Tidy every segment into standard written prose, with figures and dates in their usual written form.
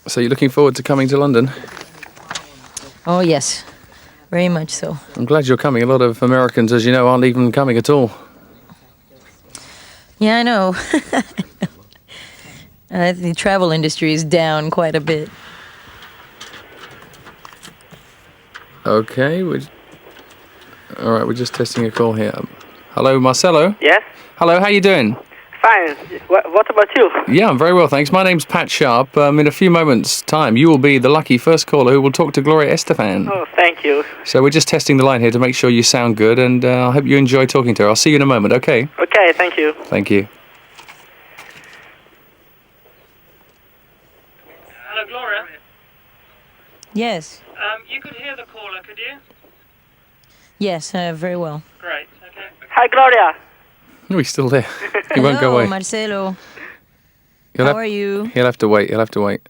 So you're looking forward to coming to London? Oh, yes. Very much so. I'm glad you're coming. A lot of Americans, as you know, aren't even coming at all. Yeah, I know. The travel industry is down quite a bit. Okay. All right, we're just testing a call here. Hello, Marcelo? Yes? Hello, how you doing? Fine. What about you? Yeah, I'm very well, thanks. My name's Pat Sharp. In a few moments' time, you will be the lucky first caller who will talk to Gloria Estefan. Oh, thank you. So we're just testing the line here to make sure you sound good, and I hope you enjoy talking to her. I'll see you in a moment, okay? Okay, thank you. Thank you. Hello, Gloria. Yes. You could hear the caller, could you? Yes, very well. Great, okay. Hi, Gloria. Oh, he's still there. He won't go away. Marcelo. How are you? He'll have to wait.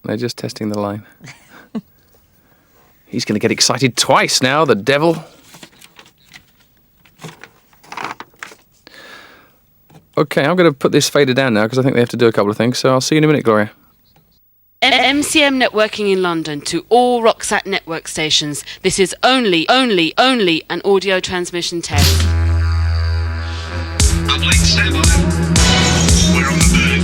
They're just testing the line. He's going to get excited twice now, the devil. Okay, I'm going to put this fader down now because I think they have to do a couple of things. So I'll see you in a minute, Gloria. MCM networking in London to all RockSat network stations. This is only an audio transmission test. Uplink, stand by. We're on the move.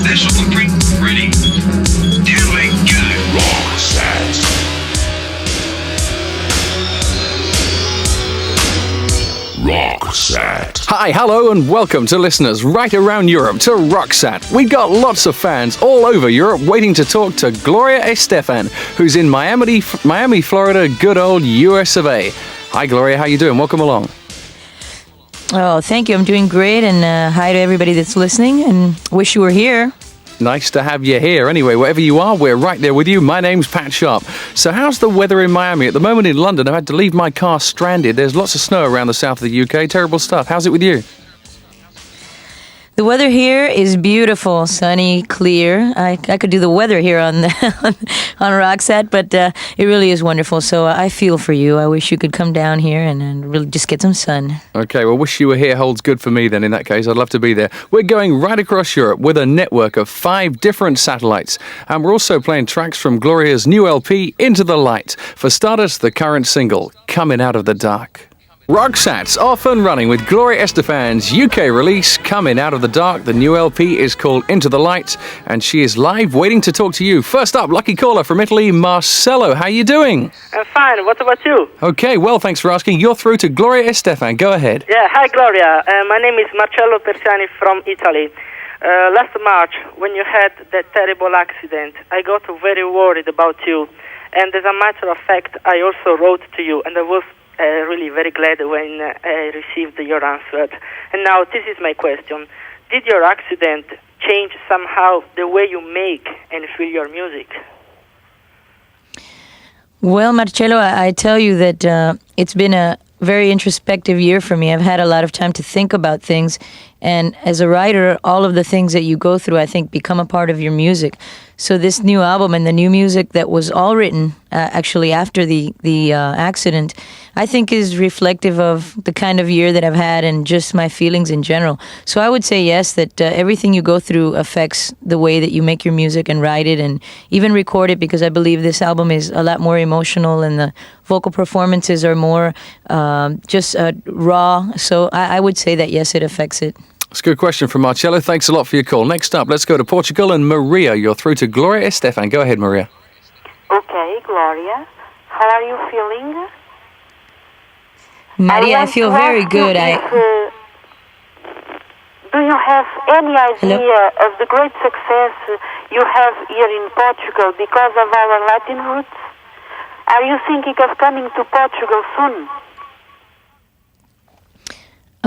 National footprint, ready. Downlink, go. RockSat. RockSat. Hi, hello, and welcome to listeners right around Europe to RockSat. We got lots of fans all over Europe waiting to talk to Gloria Estefan, who's in Miami, Florida, good old US of A. Hi, Gloria, how you doing? Welcome along. Oh, thank you. I'm doing great, and hi to everybody that's listening, and wish you were here. Nice to have you here. Anyway, wherever you are, we're right there with you. My name's Pat Sharp. So how's the weather in Miami? At the moment in London, I've had to leave my car stranded. There's lots of snow around the south of the UK. Terrible stuff. How's it with you? The weather here is beautiful, sunny, clear. I could do the weather here on RockSat, but it really is wonderful. So I feel for you. I wish you could come down here and really just get some sun. Okay, well, wish you were here holds good for me then in that case. I'd love to be there. We're going right across Europe with a network of 5 different satellites. And we're also playing tracks from Gloria's new LP, Into the Light. For starters, the current single, Coming Out of the Dark. RockSat's off and running with Gloria Estefan's UK release, Coming Out of the Dark. The new LP is called Into the Light, and she is live waiting to talk to you. First up, lucky caller from Italy, Marcelo. How you doing? I'm fine. What about you? Okay, well, thanks for asking. You're through to Gloria Estefan. Go ahead. Yeah, hi, Gloria. My name is Marcello Persiani from Italy. Last March, when you had that terrible accident, I got very worried about you. And as a matter of fact, I also wrote to you, and I was really very glad when I received your answer. And now this is my question. Did your accident change somehow the way you make and feel your music? Well, Marcello, I tell you that it's been a very introspective year for me. I've had a lot of time to think about things. And as a writer, all of the things that you go through, I think, become a part of your music. So this new album and the new music that was all written actually after the accident, I think is reflective of the kind of year that I've had and just my feelings in general. So I would say yes, that everything you go through affects the way that you make your music and write it and even record it, because I believe this album is a lot more emotional and the vocal performances are more just raw. So I would say that yes, it affects it. That's a good question from Marcello. Thanks a lot for your call. Next up, let's go to Portugal and Maria. You're through to Gloria Estefan. Go ahead, Maria. Okay, Gloria. How are you feeling? Maria, I feel very good. Do you have any idea of the great success you have here in Portugal because of our Latin roots? Are you thinking of coming to Portugal soon?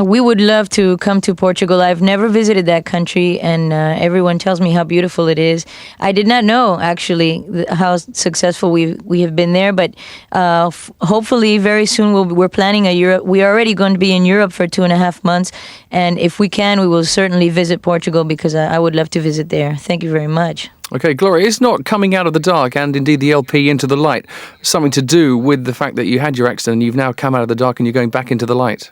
We would love to come to Portugal. I've never visited that country, and everyone tells me how beautiful it is. I did not know, actually, how successful we have been there, but hopefully very soon we're planning a Europe. We are already going to be in Europe for 2.5 months, and if we can, we will certainly visit Portugal, because I would love to visit there. Thank you very much. Okay, Gloria, is not Coming Out of the Dark and indeed the LP Into the Light something to do with the fact that you had your accident and you've now come out of the dark and you're going back into the light?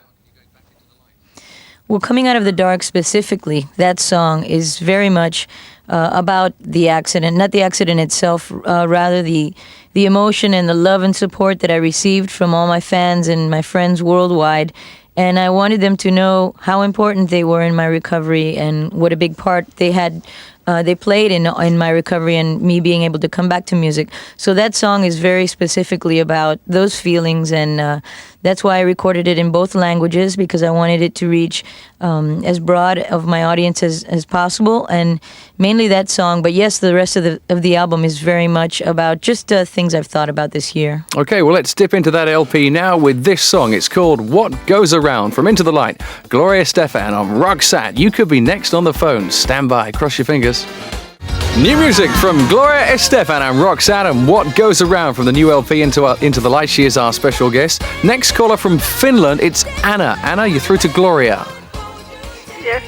Well, Coming Out of the Dark specifically, that song is very much about the accident, not the accident itself, rather the emotion and the love and support that I received from all my fans and my friends worldwide. And I wanted them to know how important they were in my recovery and what a big part they played in my recovery and me being able to come back to music. So that song is very specifically about those feelings, and that's why I recorded it in both languages, because I wanted it to reach as broad of my audience as possible, and mainly that song. But yes, the rest of the album is very much about just things I've thought about this year. Okay, well, let's dip into that LP now with this song. It's called What Goes Around from Into the Light. Gloria Estefan on RockSat. You could be next on the phone. Stand by. Cross your fingers. New music from Gloria Estefan and RockSat, and What Goes Around from the new LP Into the Light. She is our special guest. Next caller from Finland, it's Anna. Anna, you're through to Gloria. Yes.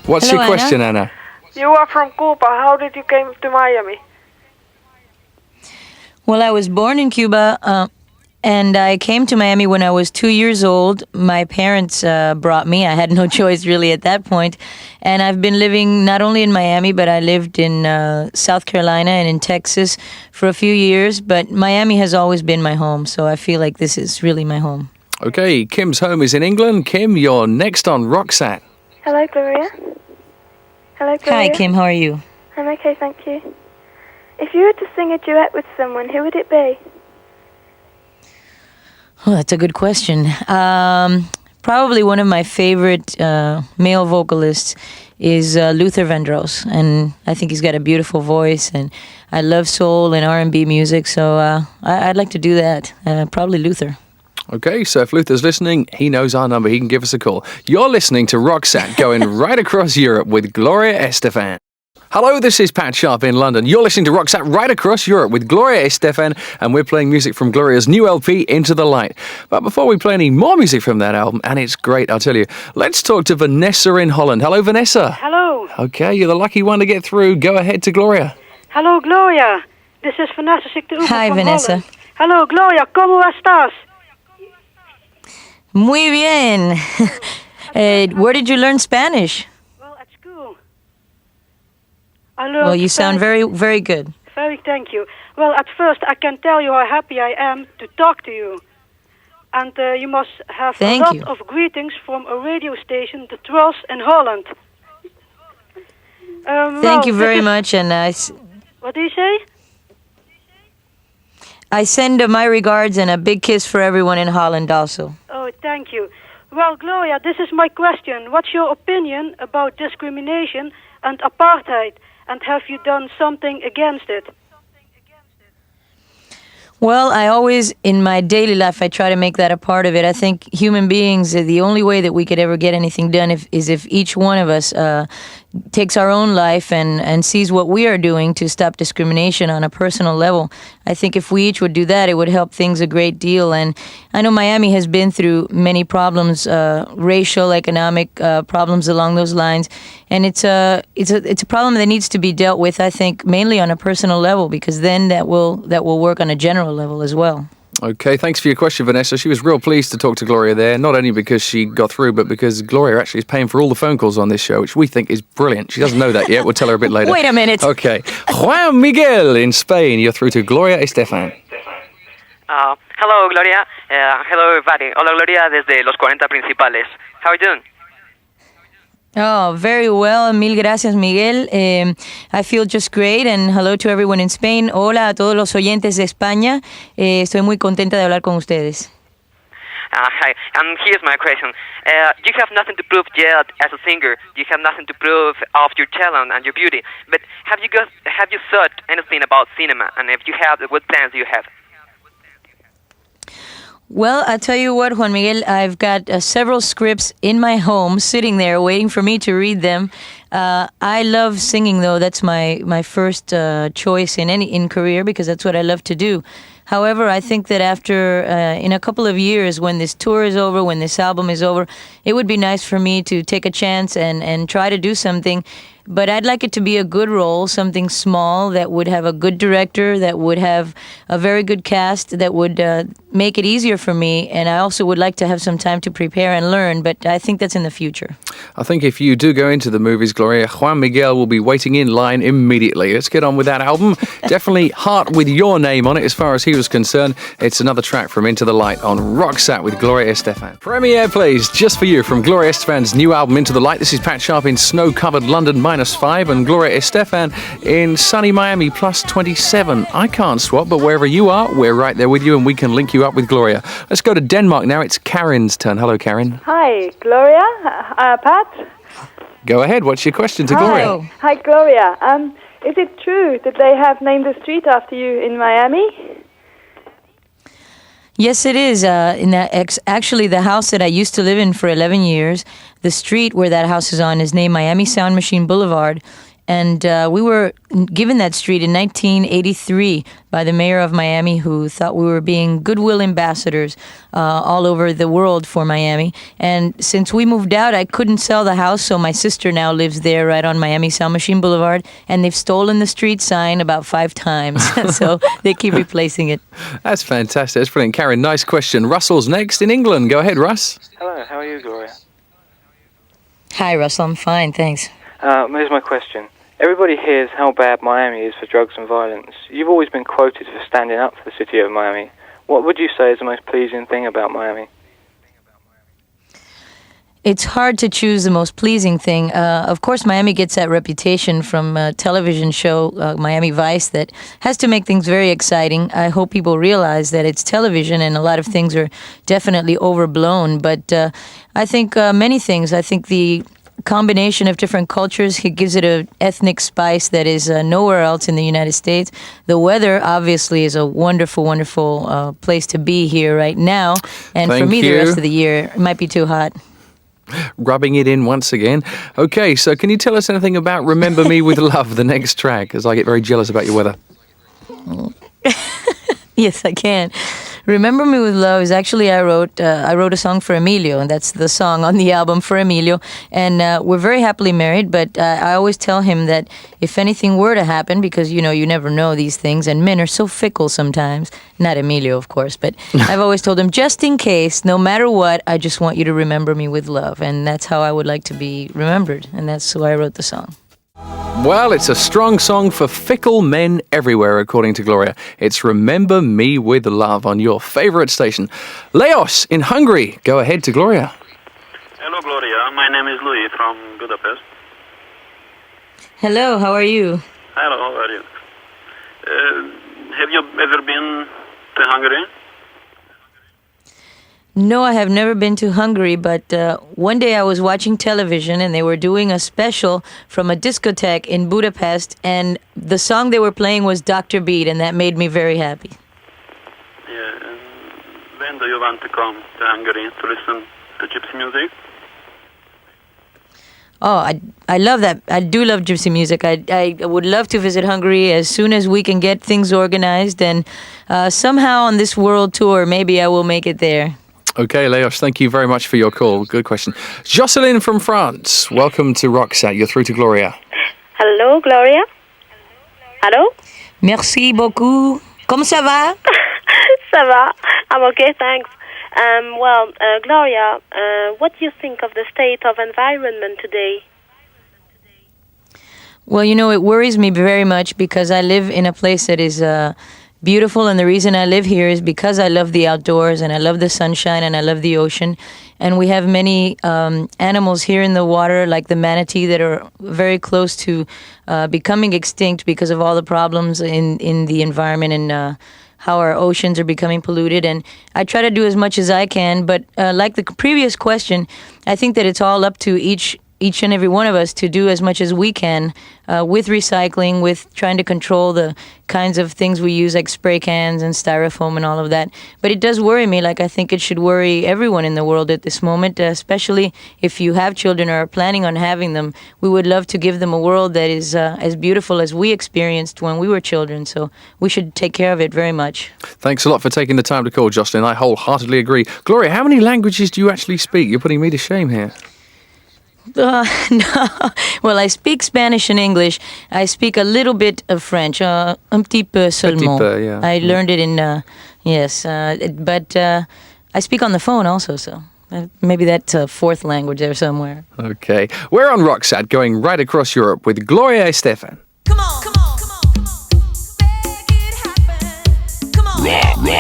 What's Hello, your question, Anna? You are from Cuba. How did you came to Miami? Well, I was born in Cuba, and I came to Miami when I was 2 years old. My parents brought me. I had no choice really at that point. And I've been living not only in Miami, but I lived in South Carolina and in Texas for a few years. But Miami has always been my home, so I feel like this is really my home. Okay, Kim's home is in England. Kim, you're next on RockSat. Hello, Gloria. Hello, Gloria. Hi, Kim. How are you? I'm okay, thank you. If you were to sing a duet with someone, who would it be? Oh, that's a good question. Probably one of my favorite male vocalists is Luther Vandross, and I think he's got a beautiful voice, and I love soul and R&B music, so I'd like to do that. Probably Luther. Okay, so if Luther's listening, he knows our number. He can give us a call. You're listening to RockSat, going right across Europe with Gloria Estefan. Hello, this is Pat Sharp in London. You're listening to RockSat right across Europe with Gloria Estefan, and we're playing music from Gloria's new LP, Into the Light. But before we play any more music from that album, and it's great, I'll tell you, let's talk to Vanessa in Holland. Hello, Vanessa. Hello. Okay, you're the lucky one to get through. Go ahead to Gloria. Hello, Gloria. This is Vanessa Sikte Hi, from Vanessa. Holland. Hello, Gloria. ¿Cómo estás? Muy bien. Where did you learn Spanish? Well, at school. I learned Well, you sound Spanish. very, very good. Very, thank you. Well, at first, I can tell you how happy I am to talk to you. And you must have Thank a lot you. of greetings from a radio station, the Trolls in Holland. Thank you very much, and What do you say? I send my regards and a big kiss for everyone in Holland also. Oh, thank you. Well, Gloria, this is my question. What's your opinion about discrimination and apartheid? And have you done something against it? Well, I always, in my daily life, I try to make that a part of it. I think human beings, the only way that we could ever get anything done is if each one of us takes our own life and sees what we are doing to stop discrimination on a personal level. I think if we each would do that, it would help things a great deal. And I know Miami has been through many problems, racial, economic problems along those lines. And it's a problem that needs to be dealt with, I think, mainly on a personal level, because then that will work on a general level as well. Okay, thanks for your question, Vanessa. She was real pleased to talk to Gloria there, not only because she got through, but because Gloria actually is paying for all the phone calls on this show, which we think is brilliant. She doesn't know that yet. We'll tell her a bit later. Wait a minute. Okay. Juan Miguel in Spain. You're through to Gloria Estefan. Hello, Gloria. Hello, everybody. Hola, Gloria, desde Los 40 Principales. How are you doing? Oh, very well. Mil gracias, Miguel. I feel just great, and hello to everyone in Spain. Hola a todos los oyentes de España. Estoy muy contenta de hablar con ustedes. Hi, and here's my question. You have nothing to prove yet as a singer. You have nothing to prove of your talent and your beauty. But have you thought anything about cinema? And if you have, what plans do you have? Well, I'll tell you what, Juan Miguel, I've got several scripts in my home sitting there waiting for me to read them. I love singing, though. That's my first choice in career, because that's what I love to do. However, I think that after, in a couple of years, when this tour is over, when this album is over, it would be nice for me to take a chance and try to do something but I'd like it to be a good role, something small that would have a good director, that would have a very good cast, that would make it easier for me. And I also would like to have some time to prepare and learn, but I think that's in the future. I think if you do go into the movies, Gloria, Juan Miguel will be waiting in line immediately. Let's get on with that album. Definitely Heart with your name on it as far as he was concerned. It's another track from Into the Light on RockSat with Gloria Estefan. Premiere plays just for you from Gloria Estefan's new album Into the Light. This is Pat Sharp in snow-covered London -5 and Gloria Estefan in sunny Miami +27. I can't swap, but wherever you are, we're right there with you and we can link you up with Gloria. Let's go to Denmark now. It's Karin's turn. Hello, Karin. Hi, Gloria. Pat. Go ahead. What's your question to Gloria? Hi, Gloria. Is it true that they have named a street after you in Miami? Yes, it is. Actually, the house that I used to live in for 11 years, the street where that house is on is named Miami Sound Machine Boulevard. And we were given that street in 1983 by the mayor of Miami, who thought we were being goodwill ambassadors all over the world for Miami. And since we moved out, I couldn't sell the house, so my sister now lives there right on Miami Sound Machine Boulevard. And they've stolen the street sign about 5 times, so they keep replacing it. That's fantastic. That's brilliant. Karin, nice question. Russell's next in England. Go ahead, Russ. Hello, how are you, Gloria? Hi, Russell. I'm fine, thanks. Here's my question. Everybody hears how bad Miami is for drugs and violence. You've always been quoted for standing up for the city of Miami. What would you say is the most pleasing thing about Miami? It's hard to choose the most pleasing thing. Of course, Miami gets that reputation from a television show, Miami Vice, that has to make things very exciting. I hope people realize that it's television and a lot of things are definitely overblown. But I think many things. I think the combination of different cultures, it gives it an ethnic spice that is nowhere else in the United States. The weather, obviously, is a wonderful, wonderful place to be here right now. And for me, the rest of the year, it might be too hot. Rubbing it in once again. Okay, so can you tell us anything about Remember Me With Love, the next track, as I get very jealous about your weather? Yes, I can. Remember Me With Love is actually I wrote a song for Emilio, and that's the song on the album for Emilio. And we're very happily married, but I always tell him that if anything were to happen, because, you know, you never know these things, and men are so fickle sometimes, not Emilio, of course, but I've always told him, just in case, no matter what, I just want you to remember me with love. And that's how I would like to be remembered, and that's why I wrote the song. Well, it's a strong song for fickle men everywhere, according to Gloria. It's Remember Me With Love on your favorite station. Leos in Hungary. Go ahead to Gloria. Hello, Gloria. My name is Louis from Budapest. Hello, how are you? Hello, how are you? Have you ever been to Hungary? No, I have never been to Hungary, but one day I was watching television and they were doing a special from a discotheque in Budapest, and the song they were playing was Dr. Beat, and that made me very happy. Yeah, and when do you want to come to Hungary to listen to gypsy music? Oh, I love that. I do love gypsy music. I would love to visit Hungary as soon as we can get things organized, and somehow on this world tour, maybe I will make it there. Okay, Leos, thank you very much for your call. Good question. Jocelyn from France, welcome to RockSat. You're through to Gloria. Hello, Gloria. Hello? Merci beaucoup. Comment ça va? Ça va. I'm okay, thanks. Gloria, what do you think of the state of environment today? Well, you know, it worries me very much because I live in a place that is beautiful, and the reason I live here is because I love the outdoors and I love the sunshine and I love the ocean. And we have many animals here in the water, like the manatee, that are very close to becoming extinct because of all the problems in the environment and how our oceans are becoming polluted. And I try to do as much as I can, but like the previous question, I think that it's all up to each and every one of us to do as much as we can with recycling, with trying to control the kinds of things we use, like spray cans and styrofoam and all of that. But it does worry me, like I think it should worry everyone in the world at this moment, especially if you have children or are planning on having them. We would love to give them a world that is as beautiful as we experienced when we were children, so we should take care of it very much. Thanks a lot for taking the time to call, Jocelyn. I wholeheartedly agree. Gloria, how many languages do you actually speak? You're putting me to shame here. No. Well, I speak Spanish and English. I speak a little bit of French, un petit peu seulement. Petit peu, yeah. I learned it in, but I speak on the phone also, so maybe that's a fourth language there somewhere. Okay. We're on RockSat, going right across Europe with Gloria Estefan.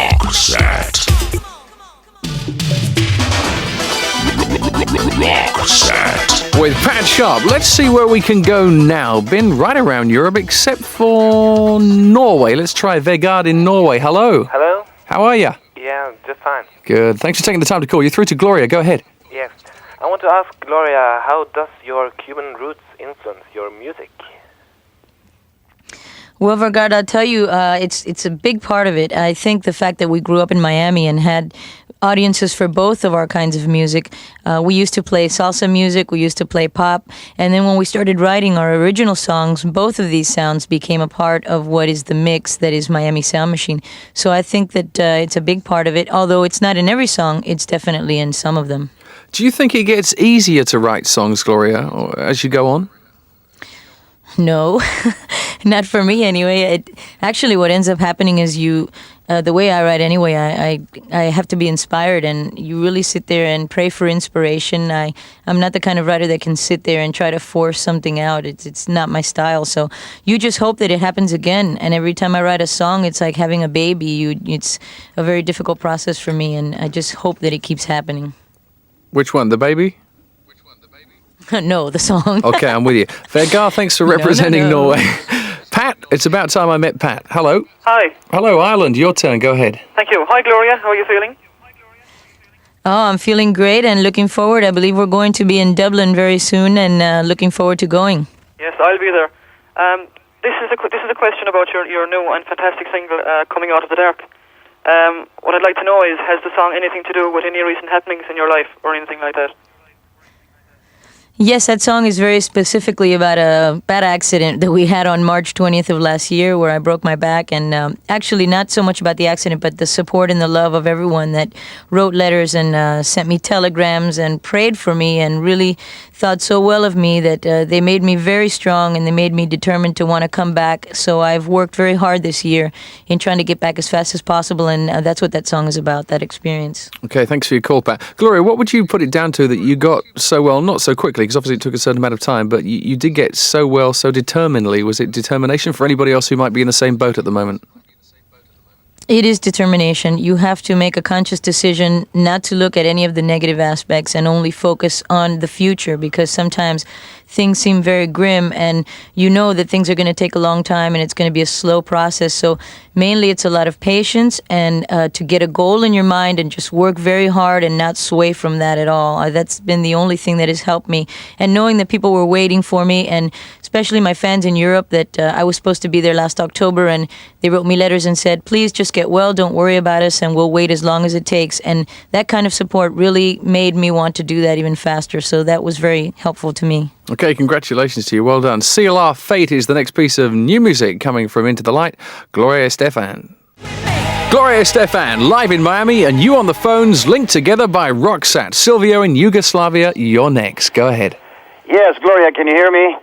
RockSat. RockSat. With Pat Sharp, let's see where we can go now. Been right around Europe except for Norway. Let's try Vegard in Norway. Hello. Hello. How are you? Yeah, just fine. Good. Thanks for taking the time to call. You're through to Gloria. Go ahead. Yes. I want to ask Gloria, how does your Cuban roots influence your music? Well, Vegard, I'll tell you, it's a big part of it. I think the fact that we grew up in Miami and had audiences for both of our kinds of music. We used to play salsa music, we used to play pop, and then when we started writing our original songs, both of these sounds became a part of what is the mix that is Miami Sound Machine. So I think that it's a big part of it. Although it's not in every song, it's definitely in some of them. Do you think it gets easier to write songs, Gloria, as you go on? No, not for me anyway. Actually, what ends up happening is the way I write anyway, I have to be inspired, and you really sit there and pray for inspiration. I'm not the kind of writer that can sit there and try to force something out. It's not my style. So you just hope that it happens again. And every time I write a song, it's like having a baby. It's a very difficult process for me, and I just hope that it keeps happening. Which one, the baby? No, the song. Okay, I'm with you. Vegard, thanks for representing Norway. Pat, it's about time I met Pat. Hello. Hi. Hello, Ireland. Your turn. Go ahead. Thank you. Hi, Gloria. How are you feeling? Oh, I'm feeling great and looking forward. I believe we're going to be in Dublin very soon, and looking forward to going. Yes, I'll be there. This is a question about your new and fantastic single, Coming Out of the Dark. What I'd like to know is, has the song anything to do with any recent happenings in your life or anything like that? Yes, that song is very specifically about a bad accident that we had on March 20th of last year where I broke my back, and actually not so much about the accident, but the support and the love of everyone that wrote letters and sent me telegrams and prayed for me and really thought so well of me that they made me very strong and they made me determined to want to come back. So I've worked very hard this year in trying to get back as fast as possible, and that's what that song is about, that experience. Okay, thanks for your call, Pat. Gloria, what would you put it down to that you got so well, not so quickly, because obviously it took a certain amount of time, but you did get so well, so determinedly? Was it determination for anybody else who might be in the same boat at the moment? It is determination. You have to make a conscious decision not to look at any of the negative aspects and only focus on the future, because sometimes things seem very grim and you know that things are going to take a long time and it's going to be a slow process. So mainly it's a lot of patience and to get a goal in your mind and just work very hard and not sway from that at all. That's been the only thing that has helped me. And knowing that people were waiting for me, and especially my fans in Europe, that I was supposed to be there last October, and they wrote me letters and said, please just get well, don't worry about us, and we'll wait as long as it takes. And that kind of support really made me want to do that even faster. So that was very helpful to me. Okay, congratulations to you. Well done. CLR Fate is the next piece of new music coming from Into the Light. Gloria Estefan. Gloria Estefan, live in Miami, and you on the phones, linked together by RockSat. Silvio in Yugoslavia, you're next. Go ahead. Yes, Gloria, can you hear me?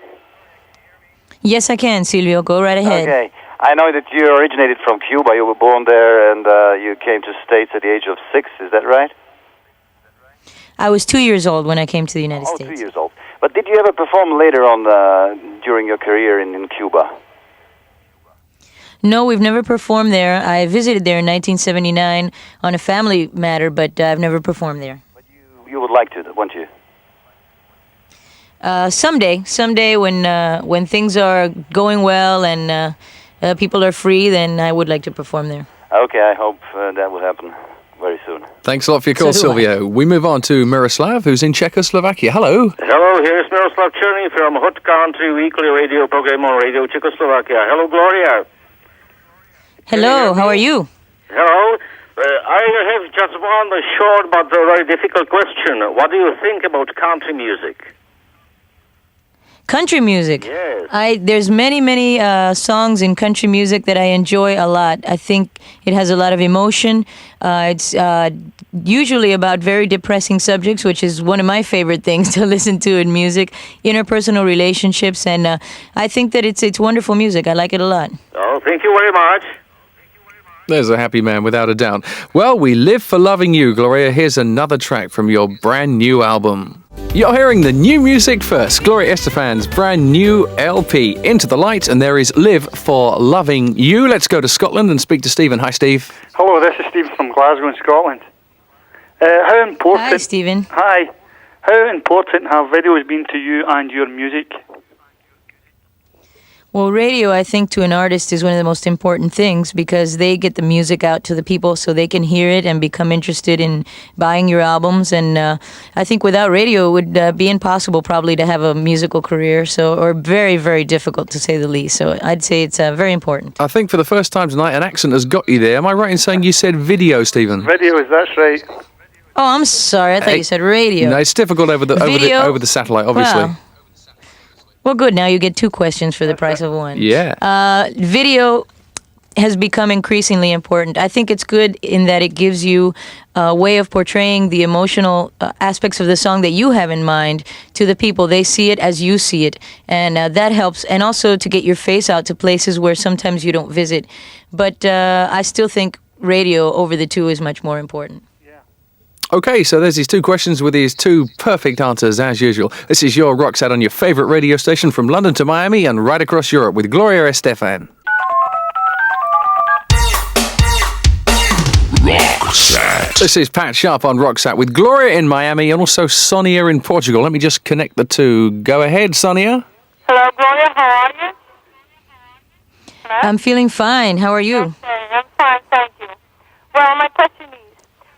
Yes, I can, Silvio. Go right ahead. Okay. I know that you originated from Cuba. You were born there, and you came to the States at the age of 6. Is that right? I was 2 years old when I came to the United States. 2 years old. But did you ever perform later on during your career in Cuba? No, we've never performed there. I visited there in 1979 on a family matter, but I've never performed there. But you would like to, wouldn't you? Someday when things are going well and people are free, then I would like to perform there. Okay, I hope that will happen very soon. Thanks a lot for your call, Silvio. We move on to Miroslav, who's in Czechoslovakia. Hello. Hello, here's Miroslav Cherny from Hot Country Weekly Radio program on Radio Czechoslovakia. Hello, Gloria. Hello, how are you? Hello. I have just one short but very difficult question. What do you think about country music? Country music. Yes. There's many songs in country music that I enjoy a lot. I think it has a lot of emotion. It's usually about very depressing subjects, which is one of my favorite things to listen to in music. Interpersonal relationships, and I think that it's wonderful music. I like it a lot. Oh, thank you very much. There's a happy man, without a doubt. Well, we live for loving you, Gloria. Here's another track from your brand new album. You're hearing the new music first. Gloria Estefan's brand new LP, Into the Light, and there is Live for Loving You. Let's go to Scotland and speak to Stephen. Hi, Steve. Hello, this is Steve from Glasgow in Scotland. How important... Hi, Stephen. Hi. How important have videos been to you and your music? Well, radio, I think, to an artist is one of the most important things because they get the music out to the people so they can hear it and become interested in buying your albums. And I think without radio, it would be impossible probably to have a musical career, or very, very difficult to say the least. So I'd say it's very important. I think for the first time tonight, an accent has got you there. Am I right in saying you said video, Stephen? Videos, that's right. Oh, I'm sorry. I thought you said radio. No, it's difficult over the satellite, obviously. Well, good. Now you get 2 questions for the price of 1. Yeah. Video has become increasingly important. I think it's good in that it gives you a way of portraying the emotional aspects of the song that you have in mind to the people. They see it as you see it, and that helps. And also to get your face out to places where sometimes you don't visit. But I still think radio over the 2 is much more important. Okay, so there's these 2 questions with these 2 perfect answers, as usual. This is your RockSat on your favourite radio station from London to Miami and right across Europe with Gloria Estefan. RockSat. This is Pat Sharp on RockSat with Gloria in Miami and also Sonia in Portugal. Let me just connect the 2. Go ahead, Sonia. Hello, Gloria. How are you? Hello? I'm feeling fine. How are you? Okay, I'm fine, thank you. Well, my question is,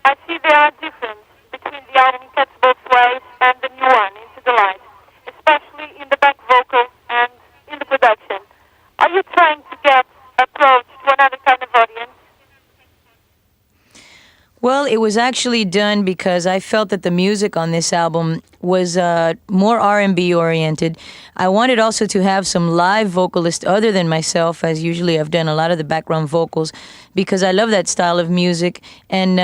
I see there are differences between the album Catch Both Ways and the new one, Into the Light, especially in the back vocals and in the production. Are you trying to get approach to another kind of audience? Well, it was actually done because I felt that the music on this album was more R&B oriented. I wanted also to have some live vocalists other than myself, as usually I've done a lot of the background vocals, because I love that style of music, and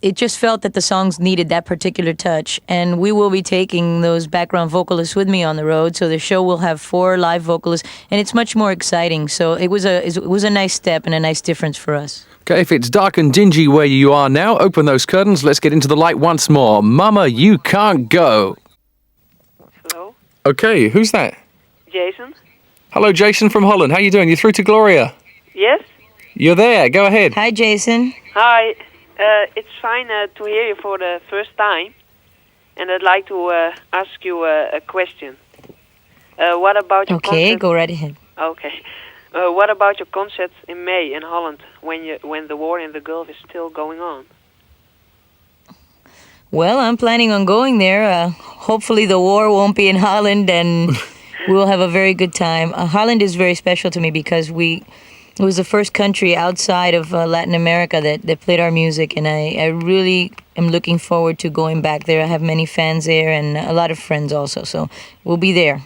it just felt that the songs needed that particular touch. And we will be taking those background vocalists with me on the road, so the show will have 4 live vocalists, and it's much more exciting. So it was a nice step and a nice difference for us. Okay, if it's dark and dingy where you are now, open those curtains. Let's get into the light once more. Mama, you can't go. Hello? Okay, who's that? Jason? Hello, Jason from Holland. How you doing? You're through to Gloria. Yes? You're there. Go ahead. Hi, Jason. Hi. It's fine to hear you for the first time. And I'd like to ask you a question. What about your concert? Go right ahead. Okay. What about your concerts in May in Holland when the war in the Gulf is still going on? Well, I'm planning on going there. Hopefully the war won't be in Holland and we'll have a very good time. Holland is very special to me because it was the first country outside of Latin America that played our music, and I really am looking forward to going back there. I have many fans there and a lot of friends also, so we'll be there.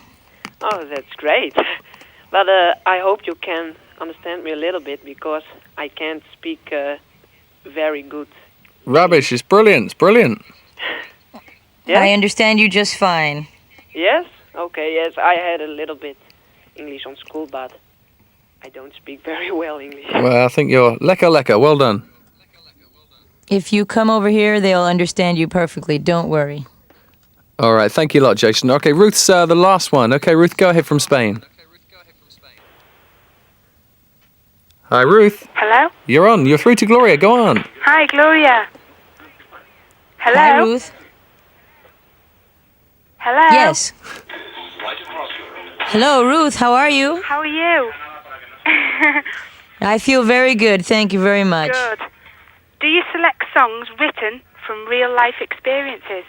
Oh, that's great. But I hope you can understand me a little bit because I can't speak very good. Rubbish. It's brilliant. It's brilliant. Yes? I understand you just fine. Yes? Okay, yes. I had a little bit English on school, but I don't speak very well English. Well, I think you're lekker. Well done. If you come over here, they'll understand you perfectly. Don't worry. All right. Thank you a lot, Jason. Okay, Ruth's the last one. Okay, Ruth, go ahead from Spain. Hi, Ruth. Hello? You're on. You're through to Gloria. Go on. Hi, Gloria. Hello? Hi, Ruth. Hello? Yes. Hello, Ruth. How are you? How are you? I feel very good. Thank you very much. Good. Do you select songs written from real-life experiences?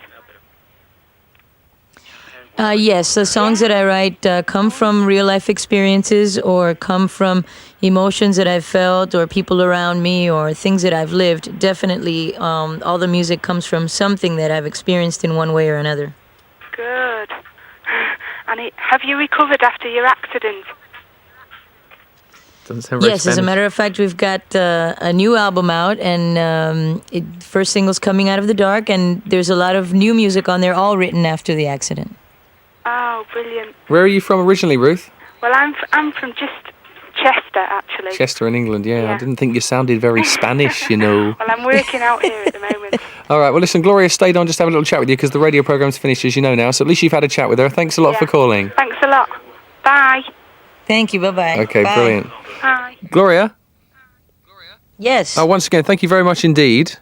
Yes, the songs that I write come from real-life experiences or come from emotions that I've felt or people around me or things that I've lived. Definitely, all the music comes from something that I've experienced in one way or another. Good. And have you recovered after your accident? Doesn't sound very Yes, as a Spanish. matter of fact, we've got a new album out, and first single's Coming Out of the Dark, and there's a lot of new music on there, all written after the accident. Oh, brilliant. Where are you from originally, Ruth? Well, I'm from just Chester, actually. Chester in England, yeah. I Yeah. didn't think you sounded very Spanish, you know. Well, I'm working out here at the moment. All right, well, listen, Gloria stayed on just to have a little chat with you because the radio programme's finished, as you know now, so at least you've had a chat with her. Thanks a lot for calling. Thanks a lot. Bye. Thank you, bye-bye. Okay, Bye. brilliant. Bye. Gloria? Yes. Once again, thank you very much indeed.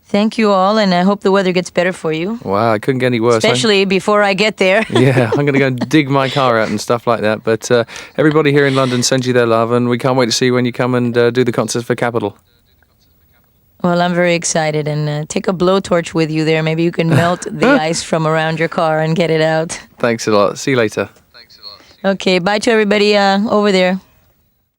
Thank you all, and I hope the weather gets better for you. Wow, I couldn't get any worse. Especially before I get there. Yeah, I'm going to go and dig my car out and stuff like that. But everybody here in London sends you their love, and we can't wait to see you when you come and do the concerts for Capital. Well, I'm very excited, and take a blowtorch with you there. Maybe you can melt the ice from around your car and get it out. Thanks a lot. See you later. Okay, bye to everybody over there.